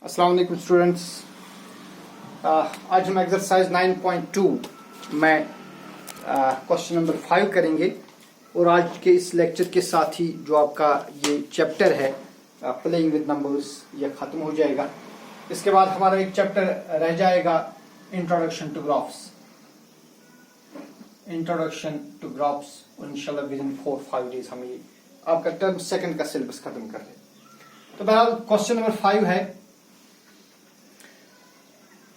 अस्सलाम वालेकुम स्टूडेंट्स। आज हम एक्सरसाइज 9.2 में क्वेश्चन नंबर 5 करेंगे और आज के इस लेक्चर के साथ ही जो आपका ये चैप्टर है प्लेइंग विद नंबर्स ये ख़त्म हो जाएगा। इसके बाद हमारा एक चैप्टर रह जाएगा इंट्रोडक्शन टू ग्राफ्स और इंशाल्लाह विद इन 4-5 डेज हम ये आपका टर्म सेकंड का सिलेबस खत्म कर लें। तो बहरहाल क्वेश्चन नंबर 5 है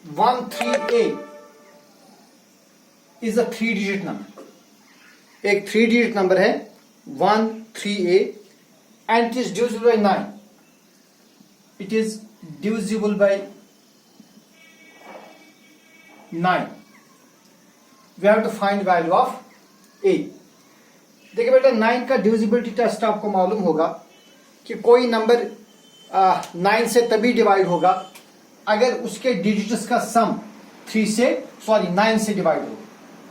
13A इज अ 3-डिजिट नंबर। एक 3-डिजिट नंबर है 13A and it is divisible by 9। It is divisible by 9। We have to find value of A। देखिए बेटा 9 का डिविजिबिलिटी टेस्ट आपको मालूम होगा कि कोई नंबर 9 से तभी डिवाइड होगा अगर उसके डिजिट्स का सम 9 से डिवाइड हो,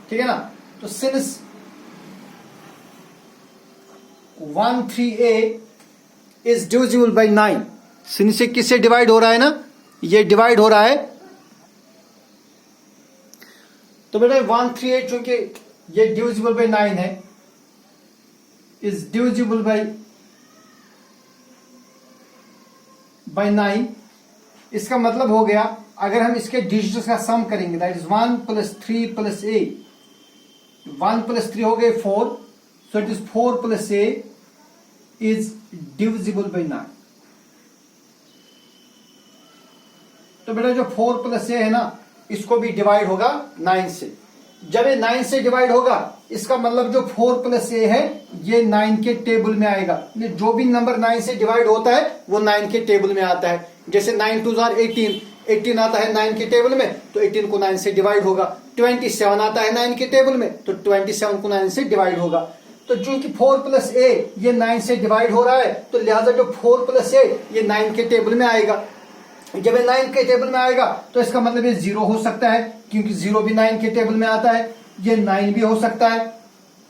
ठीक है ना। तो since 13A is divisible by 9, since से किससे डिवाइड हो रहा है ना, ये डिवाइड हो रहा है। तो बेटा 13A चूंकि ये डिविजिबल बाय 9 है, इज डिविजिबल बाय 9। इसका मतलब हो गया अगर हम इसके डिजिट्स का सम करेंगे दैट इज 1 + 3 + A, 1 + 3 हो गए 4, so it is 4 + A is divisible by 9। तो बेटा जो 4 + A है ना, इसको भी डिवाइड होगा 9 से। जब ये 9 से डिवाइड होगा इसका मतलब जो 4 + A है ये 9 के टेबल में आएगा। जो भी नंबर 9 से डिवाइड होता है वो 9 के टेबल में आता है। जैसे 9 2 are 18 आता है 9 के टेबल में, तो 18 को 9 से डिवाइड होगा। 27 आता है 9 के टेबल में, तो 27 को 9 से डिवाइड होगा। तो चूंकि 4 + A ये 9 से डिवाइड हो रहा है, तो लिहाजा जो 4 + A ये 9 के टेबल में आएगा। जब ये 9 के टेबल में आएगा तो इसका मतलब ये 0 हो सकता है, क्योंकि 0 भी 9 के टेबल में आता है। ये 9 भी हो सकता है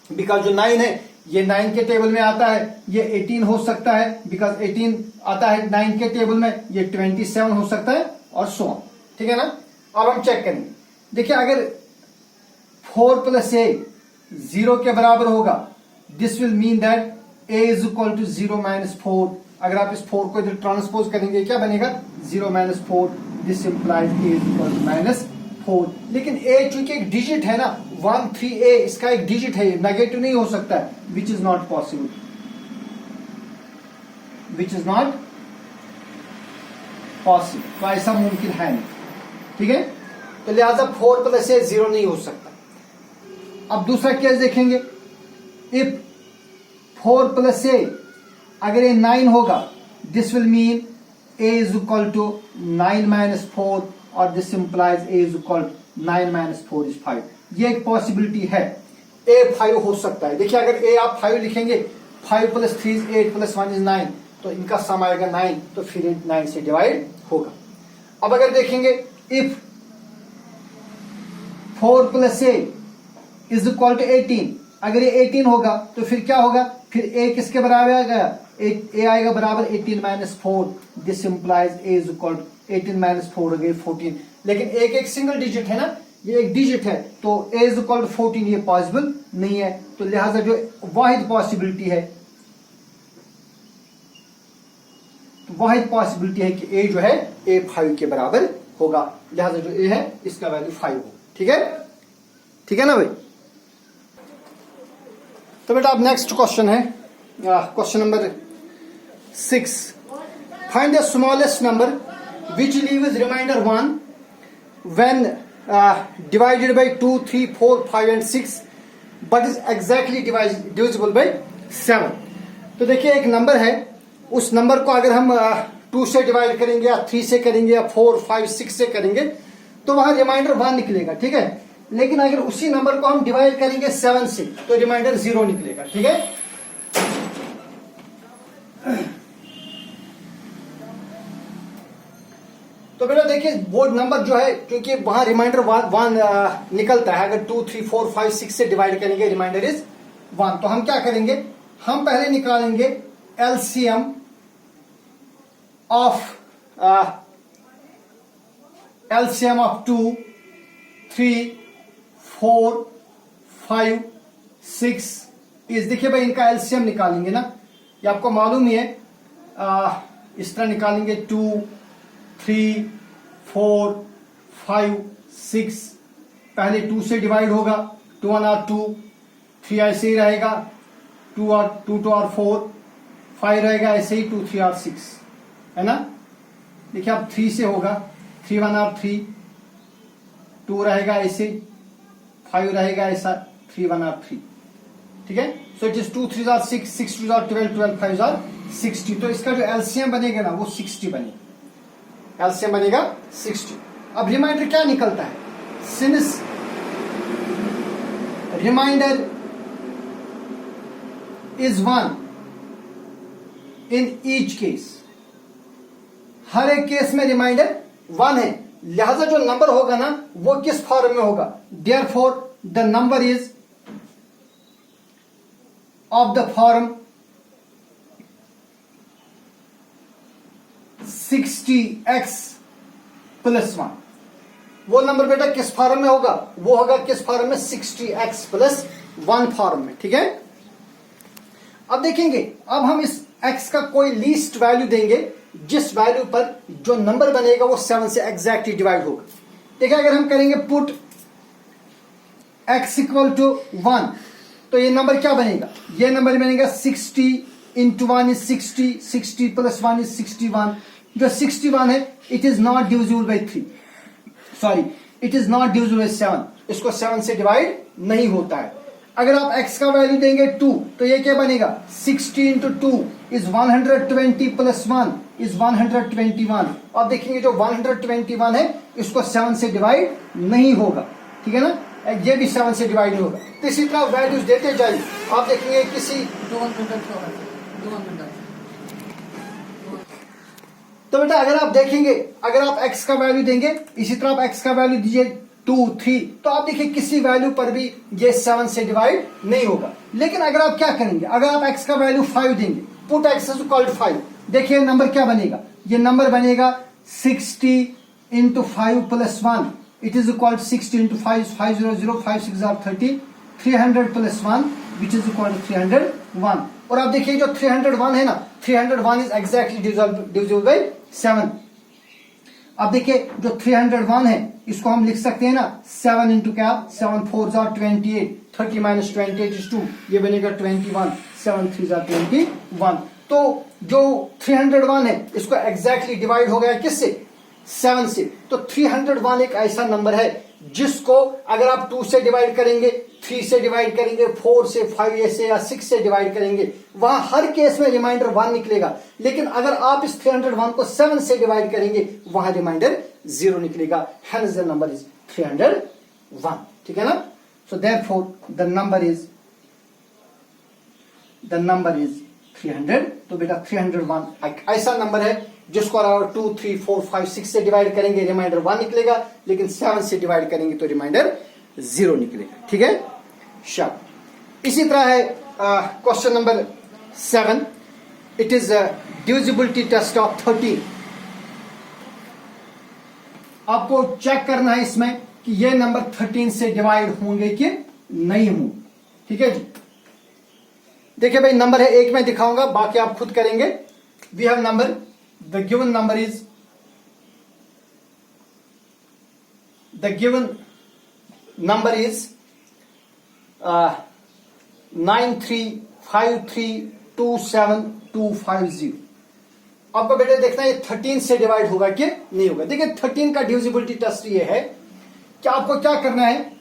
बिकॉज जो 9 है ये 9 के टेबल में आता है। ये 18 हो सकता है बिकॉज 18 आता है 9 के टेबल में। ये 27 हो सकता है और सो ऑन, ठीक है ना। अब हम चेक करेंगे। देखिए अगर 4 + A 0 के बराबर होगा, this will mean that A is equal to 0 - 4। अगर आप इस 4 को इधर ट्रांसपोज करेंगे क्या बनेगा, 0 - 4। This implies A is equal to -4। लेकिन A चूंकि एक डिजिट है ना, 13A इसका एक डिजिट है, नेगेटिव नहीं हो सकता है, विच इज नॉट पॉसिबल, तो ऐसा मुमकिन है नहीं, ठीक है। तो लिहाजा 4 + A 0 नहीं हो सकता। अब दूसरा केस देखेंगे। इफ 4 + A अगर ये 9 होगा, this will mean A is equal to 9 - 4 और this implies A is equal to 9 - 4 is 5। ये एक पॉसिबिलिटी है, A 5 हो सकता है। देखिए अगर A आप 5 लिखेंगे, 5 + 3 = 8 + 1 = 9, तो इनका सम आएगा 9, तो फिर 9 से डिवाइड होगा। अब अगर देखेंगे if 4 + A is equal to 18, अगर ये 18 होगा तो फिर क्या होगा, फिर A किसके बराबर आ गया, A आएगा बराबर 18 - 4। This implies A is equal to 18 - 4 हो गए 14। लेकिन एक सिंगल डिजिट है ना, ये एक डिजिट है, तो A इज इक्वल टू 14 ये पॉसिबल नहीं है। तो लिहाजा जो वाहिद पॉसिबिलिटी है कि A जो है A 5 के बराबर होगा। लिहाजा जो A है इसका वैल्यू 5 हो, ठीक है ना भाई। तो बेटा अब नेक्स्ट क्वेश्चन है question number 6। Find the smallest number which leaves remainder 1 when divided by 2, 3, 4, 5 and 6 but is exactly divisible by 7। तो देखिए एक नंबर है, उस नंबर को अगर हम 2 से डिवाइड करेंगे या 3 से करेंगे या 4, 5, 6 से करेंगे तो वहां रिमाइंडर 1 निकलेगा, ठीक है। लेकिन अगर उसी नंबर को हम डिवाइड करेंगे 7 से तो रिमाइंडर 0 निकलेगा, ठीक है। तो बेटा देखिए वो नंबर जो है, क्योंकि वहां रिमाइंडर 1 निकलता है, अगर 2, 3, 4, 5, 6 से डिवाइड करेंगे रिमाइंडर इज 1। तो हम क्या करेंगे, हम पहले निकालेंगे LCM of LCM of 2, 3, 4, 5, 6 is, देखिए भाई इनका एलसीएम निकालेंगे ना, ये आपको मालूम ही है, इस तरह निकालेंगे 2, 3, 4, 5, 6, पहले 2 से डिवाइड होगा, 2 1 और 2, 3 ऐसे ही रहेगा, 2 और 2 2 और 4, 5 रहेगा ऐसे ही, 2 3 और 6 है ना। देखिए अब 3 से होगा, 3 1 और 3, 2 रहेगा ऐसे, 5 रहेगा ऐसा, 3 1 और 3, ठीक है। सो इट इज 2 3 और 6, 6 2 और 12, 12 5 और 60। तो इसका जो एलसीएम बनेगा ना वो 60 बनेगा, एलसीएम बनेगा 60। अब रिमाइंडर क्या निकलता है, since reminder is 1 in each case, हर एक केस में रिमाइंडर 1 है, लिहाजा जो नंबर होगा ना वो किस फॉर्म में होगा, therefore the number is of the form 60x plus 1। वो नंबर बेटा किस फॉर्म में होगा, वो होगा किस फॉर्म में, 60x प्लस 1 फॉर्म में, ठीक है। अब देखेंगे, अब हम इस x का कोई लीस्ट वैल्यू देंगे जिस वैल्यू पर जो नंबर बनेगा वो 7 से एग्जैक्टली डिवाइड होगा। देखिए अगर हम करेंगे पुट x इक्वल टू 1, तो ये नंबर क्या बनेगा, ये नंबर बनेगा 60 इंटू 1 इज 60, 60 प्लस 1 इज 61। जो 61 है it is not divisible by 3, sorry it is not divisible by 7, इसको 7 से डिवाइड नहीं होता है। अगर आप x का वैल्यू देंगे 2, तो ये क्या बनेगा, 60 इंटू 2 इज 120 प्लस 1 इज 121। अब देखेंगे जो 121 है इसको 7 से डिवाइड नहीं होगा, ठीक है ना, ये भी 7 से डिवाइड नहीं होगा। तो इसी तरह वैल्यूज देते जाइए, आप देखेंगे किसी तो बेटा अगर आप देखेंगे, अगर आप x का वैल्यू देंगे, इसी तरह आप x का वैल्यू दीजिए 2, 3, तो आप देखिए किसी वैल्यू पर भी ये 7 से डिवाइड नहीं होगा। लेकिन अगर आप क्या करेंगे, अगर आप x का वैल्यू 5 देंगे, put x is equal to 5, देखिए नंबर क्या बनेगा, ये नंबर बनेगा 60 into 5 plus 1 it is equal to 60 into 5 500 5 6 are 30, 300 plus 1 which is equal to 301। और आप देखिए जो 301 है ना, 301 इज एग्जैक्टली डिविजिबल बाई 7। अब देखिए जो 301 है इसको हम लिख सकते हैं ना 7 इंटू क्या, 7 4 जार 28, 30 माइनस 28 इज 2, ये बनेगा 21, 7 3 जार 21। तो जो 301 है इसको एग्जैक्टली डिवाइड हो गया किससे, 7 से। तो 301 एक ऐसा नंबर है जिसको अगर आप 2 से डिवाइड करेंगे, 3 से डिवाइड करेंगे, 4 से, 5 से या 6 से डिवाइड करेंगे, वहां हर केस में रिमाइंडर 1 निकलेगा। लेकिन अगर आप इस 301 को 7 से डिवाइड करेंगे वहां रिमाइंडर 0 निकलेगा, हेंस द नंबर इज 301, ठीक है ना। So therefore the number is 300। तो बेटा 301 एक ऐसा नंबर है जिसको अगर 2 3 4 5 6 से डिवाइड करेंगे रिमाइंडर 1 निकलेगा, लेकिन 7 से डिवाइड करेंगे तो रिमाइंडर 0 निकलेगा, ठीक है। शाबाश। इसी तरह है question number 7, it is divisibility test of 13। आपको चेक करना है इसमें कि ये नंबर 13 से डिवाइड होंगे कि नहीं होंगे, ठीक है जी। देखिए भाई नंबर है, एक मैं दिखाऊंगा, बाकी आप खुद करेंगे। We have number, the given number is 935327250। आपको बेटा देखना है ये 13 से डिवाइड होगा कि नहीं होगा। देखिए 13 का डिविजिबिलिटी टेस्ट ये है कि आपको क्या करना है,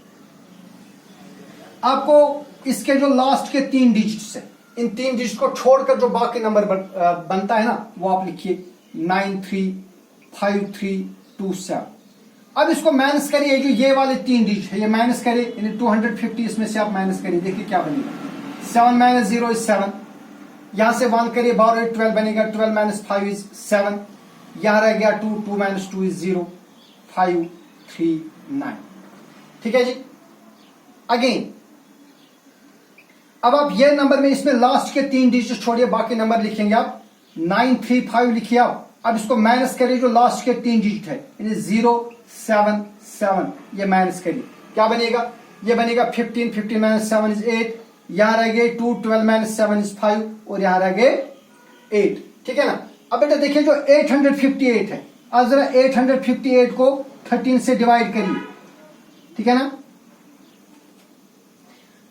आपको इसके जो लास्ट के 3 डिजिट्स है, इन 3 डिजिट को छोड़कर जो बाकी नंबर बनता है ना वो आप लिखिए 935327। अब इसको माइनस करिए, जो ये वाले 3 डिजिट है ये माइनस करिए, यानी 250 इसमें से आप माइनस करिए, देखिए क्या बनेगा। 7 माइनस 0 इज 7, यहां से 1 करिए, 12 12 बनेगा, 12 माइनस 5 इज 7, यहां रह गया 2, 2 माइनस 2 इज 0, 5 3 9, ठीक है जी। अगेन अब आप ये नंबर में इसमें लास्ट के 3 डिजिट छोड़िए, बाकी नंबर लिखेंगे आप 935 लिखिए आप। अब इसको माइनस करिए, जो लास्ट के 3 डिजिट है 077, ये माइनस करिए, क्या बनेगा? ये बनेगा 15, 15 माइनस 7 इज 8, यहां रह गए 2, 12 माइनस 7 इज 5 और यहां रह गए 8, ठीक है ना। अब बेटा देखिए जो 858 है, अब जरा 858 को 13 से डिवाइड करिए, ठीक है ना।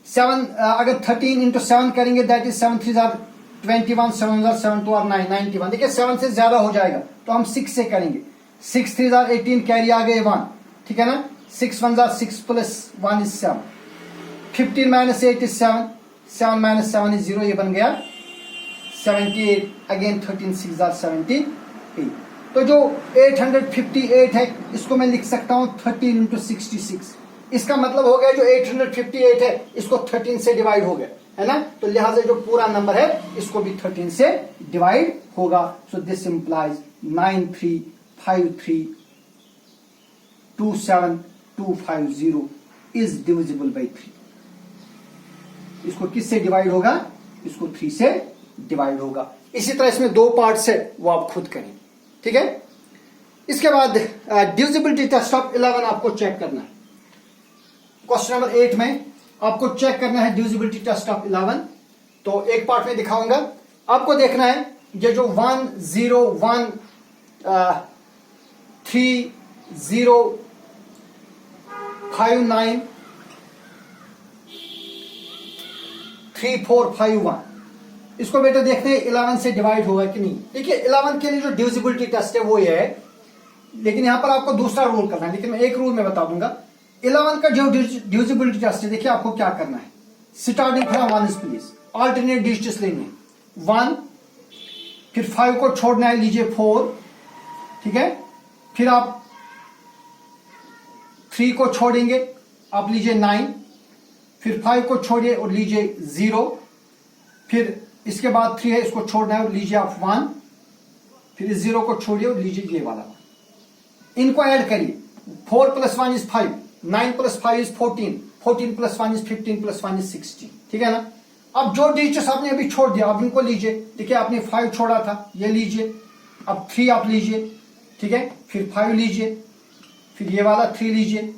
7 अगर 13 इंटू 7 करेंगे दैट इज 7 3 21, 7 7 2 9 91। देखिए 7 से ज्यादा हो जाएगा तो हम 6 से करेंगे, 6 3 18, कैरी आ गए 1, ठीक है ना। 6 1 6 plus 1 is 7, 15 minus 8 is 7, 7 minus 7 is 0, ये बन गया 78, अगेन 13 6 78। तो जो 858 है इसको मैं लिख सकता हूं 13 इंटू 66। इसका मतलब हो गया जो 858 है इसको 13 से डिवाइड हो गया, है ना। तो लिहाजा जो पूरा नंबर है इसको भी 13 से डिवाइड होगा। So this implies 935327250 is divisible by 3। इसको किससे डिवाइड होगा? इसको 3 से डिवाइड होगा। इसी तरह इसमें 2 पार्ट्स है, वो आप खुद करें, ठीक है। इसके बाद डिविजिबिलिटी टेस्ट ऑफ 11 आपको चेक करना है। क्वेश्चन नंबर 8 में आपको चेक करना है डिविजिबिलिटी टेस्ट ऑफ 11। तो एक पार्ट में दिखाऊंगा, आपको देखना है ये जो 1 0 1 3 0 5 9 3 4 5 1, इसको बेटा देखते हैं 11 से डिवाइड होगा कि नहीं। देखिए 11 के लिए जो डिविजिबिलिटी टेस्ट है वो ये है, लेकिन यहां पर आपको दूसरा रूल करना है, लेकिन मैं एक रूल में बता दूंगा। 11 का जो डिविजिबिलिटी टेस्ट है, देखिए आपको क्या करना है। Starting from 1 please, alternate digits लेने 1, फिर 5 को छोड़ना है, लीजिए 4, ठीक है। फिर आप 3 को छोड़ेंगे, आप लीजिए 9, फिर 5 को छोड़िए और लीजिए 0, फिर इसके बाद 3 है इसको छोड़ना है और लीजिए आप 1, फिर इस 0 को छोड़िए और लीजिए ये वाला, इनको ऐड करिए। 4 + 1 इज 5, 9 + 5 इज 14, 14 + 1 इज 15 + 1 इज 16, ठीक है ना। अब जो डिजिट्स आपने अभी छोड़ दिया आप इनको लीजिए। देखिए आपने 5 छोड़ा था, ये लीजिए। अब 3 आप लीजिए, ठीक है, फिर 5 लीजिए, फिर ये वाला 3 लीजिए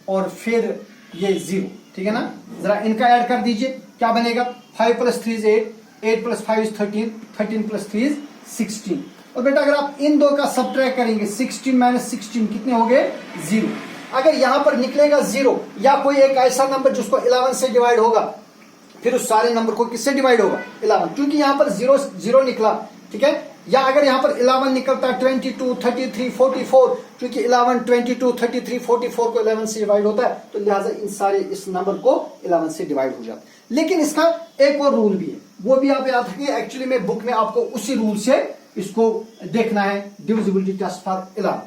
और फिर ये 0, ठीक है ना। जरा इनका ऐड कर दीजिए, क्या बनेगा? 5 + 3 इज 8, 8 + 5 इज 13, 13 + 3 इज 16। और बेटा अगर आप इन दो का सब्ट्रैक्ट करेंगे 16 - 16 कितने हो गए? 0। अगर यहां पर निकलेगा 0 या कोई एक ऐसा नंबर जिसको 11 से डिवाइड होगा, फिर उस सारे नंबर को किससे डिवाइड होगा? 11, क्योंकि यहां पर 0 निकला, ठीक है। या अगर यहां पर 11 निकलता है 22 33 44, क्योंकि 11 22 33 44 को 11 से डिवाइड होता है, तो लिहाजा इन सारे इस नंबर को 11 से डिवाइड हो जाता है। लेकिन इसका एक और रूल भी है, वो भी आप याद रखिए। एक्चुअली में बुक में आपको उसी रूल से इसको देखना है, डिविजिबिलिटी टेस्ट फॉर 11।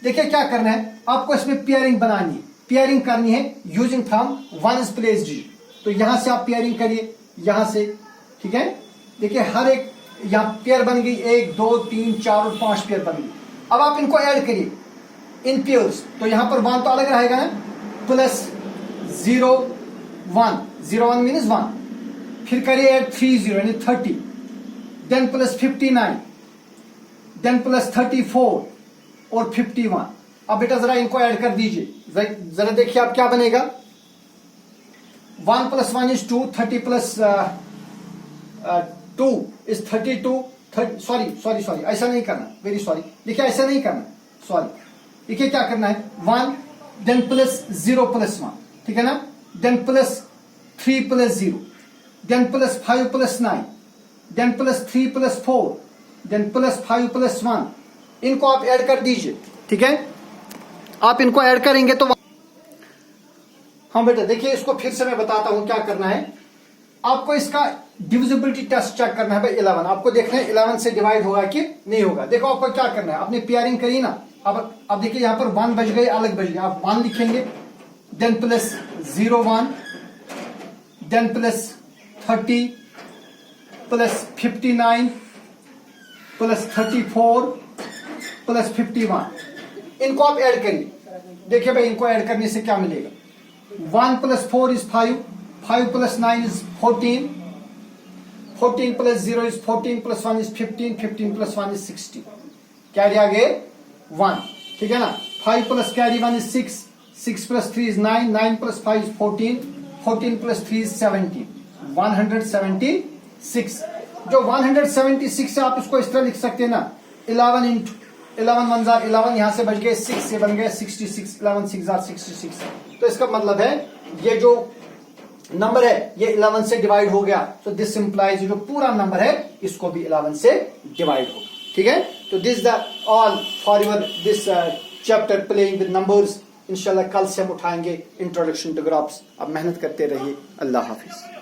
देखिए क्या करना है, आपको इसमें पेयरिंग बनानी है, पेयरिंग करनी है यूजिंग फ्रॉम 1 प्लेस डिजिट। तो यहां से आप पेयरिंग करिए, यहां से, ठीक है। देखिए हर एक यहां पेयर बन गई, 1 2 3 4 और 5 पेयर बन गई। अब आप इनको ऐड करिए इन पेयर्स, तो यहां पर 1 तो अलग रहेगा ना, प्लस 0 1 0 1 मीन्स 1, फिर करिए ऐड 3 0 यानी 30, देन प्लस 59, देन प्लस 34 और 51। अब बेटा जरा इनको ऐड कर दीजिए, जरा देखिए आप क्या बनेगा। 1 + 1 इज 2, 30 + 2 इज 32, सॉरी ऐसा नहीं करना, वेरी सॉरी। देखिए ऐसा नहीं करना, सॉरी। देखिए क्या करना है, 1 देन प्लस 0 + 1, ठीक है ना, then plus 3 + 0, then plus 5 + 9, then plus 3 + 4, then plus 5 + 1। इनको आप ऐड कर दीजिए, ठीक है। आप इनको ऐड करेंगे तो हाँ बेटा देखिए, इसको फिर से मैं बताता हूं क्या करना है। आपको इसका डिविजिबिलिटी टेस्ट चेक करना है भाई 11। आपको देखना है 11 से डिवाइड होगा कि नहीं होगा। देखो आपको क्या करना है, आपने पेयरिंग करी ना। अब देखिए यहां पर 1 बच गए, अलग बच गए। आप 1 लिखेंगे, then plus 0 1, then plus 30 plus 59 plus 34 plus 51। इनको आप ऐड करिए। देखिए भाई इनको ऐड करने से क्या मिलेगा। 1 + 4 is 5, 5 + 9 is 14, 14 + 0 is 14 + 1 is 15, 15 + 1 is 16। Carry आगे 1, ठीक है ना। 5 plus carry 1 is 6, 6 plus 3 is 9, 9 plus 5 is 14, 14 plus 3 is 17, 176। जो 176 है आप इसको इस तरह लिख सकते हैं ना, 11 इंटू 11 1 जार 11, यहां से बच गए 6 से बन गए 66, 11 6 जार 66। तो इसका मतलब है ये जो नंबर है ये 11 से डिवाइड हो गया, तो दिस इंप्लाइज जो पूरा नंबर है इसको भी 11 से डिवाइड होगा, ठीक है। तो this the all for your this chapter playing with numbers. इंशाल्लाह कल से हम उठाएंगे इंट्रोडक्शन टू ग्राफ्स। अब मेहनत करते रहिए। अल्लाह हाफिज।